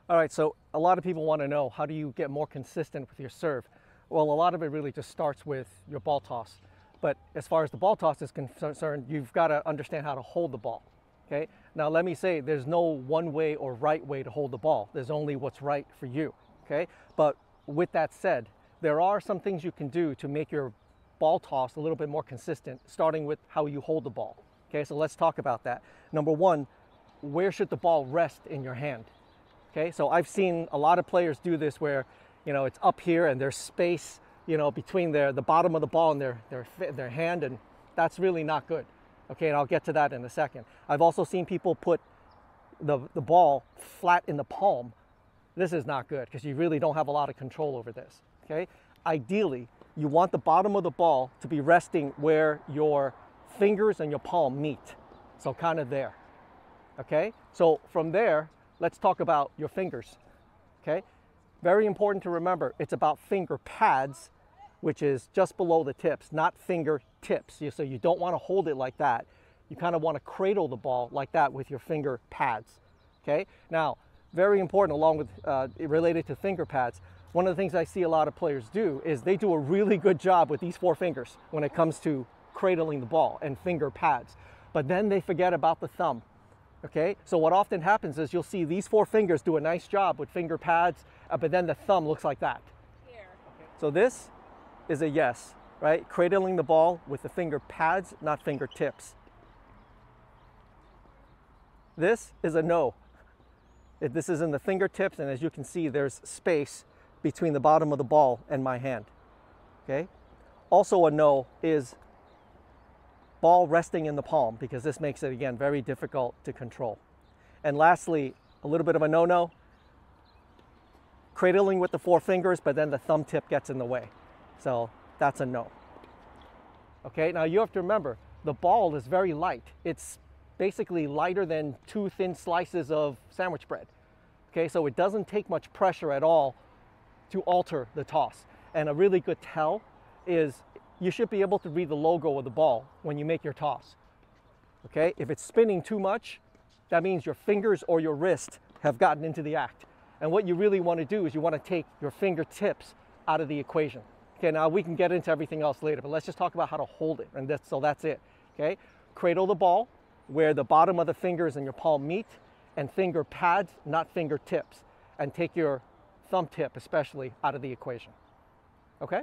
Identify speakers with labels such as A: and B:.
A: All right, so a lot of people want to know, how do you get more consistent with your serve? Well, a lot of it really just starts with your ball toss. But as far as the ball toss is concerned, you've got to understand how to hold the ball. Okay? Now let me say, there's no one way or right way to hold the ball. There's only what's right for you. Okay? But with that said, there are some things you can do to make your ball toss a little bit more consistent, starting with how you hold the ball. Okay, so let's talk about that. Number one, where should the ball rest in your hand? Okay, so I've seen a lot of players do this where, it's up here and there's space, between the bottom of the ball and their hand, and that's really not good. Okay, and I'll get to that in a second. I've also seen people put the ball flat in the palm. This is not good because you really don't have a lot of control over this. Okay, ideally, you want the bottom of the ball to be resting where your fingers and your palm meet. So kind of there. Okay, so from there, let's talk about your fingers. Okay, very important to remember, it's about finger pads, which is just below the tips, not finger tips. So you don't want to hold it like that. You kind of want to cradle the ball like that with your finger pads. Okay, now very important, along with related to finger pads, one of the things I see a lot of players do is they do a really good job with these four fingers when it comes to cradling the ball and finger pads, but then they forget about the thumb. Okay, so what often happens is you'll see these four fingers do a nice job with finger pads, but then the thumb looks like that. Here. Okay. So this is a yes, right? Cradling the ball with the finger pads, not fingertips. This is a no. This is in the fingertips, and as you can see, there's space between the bottom of the ball and my hand. Okay. Also a no is ball resting in the palm, because this makes it, again, very difficult to control. And lastly, a little bit of a no-no, cradling with the four fingers, but then the thumb tip gets in the way. So that's a no. Okay, now you have to remember, the ball is very light. It's basically lighter than 2 thin slices of sandwich bread. Okay, so it doesn't take much pressure at all to alter the toss. And a really good tell is you should be able to read the logo of the ball when you make your toss. Okay, if it's spinning too much, that means your fingers or your wrist have gotten into the act. And what you really want to do is you want to take your fingertips out of the equation. Okay, now we can get into everything else later, but let's just talk about how to hold it. And that's it. Okay, cradle the ball where the bottom of the fingers and your palm meet, and finger pads, not fingertips. And take your thumb tip especially out of the equation. Okay?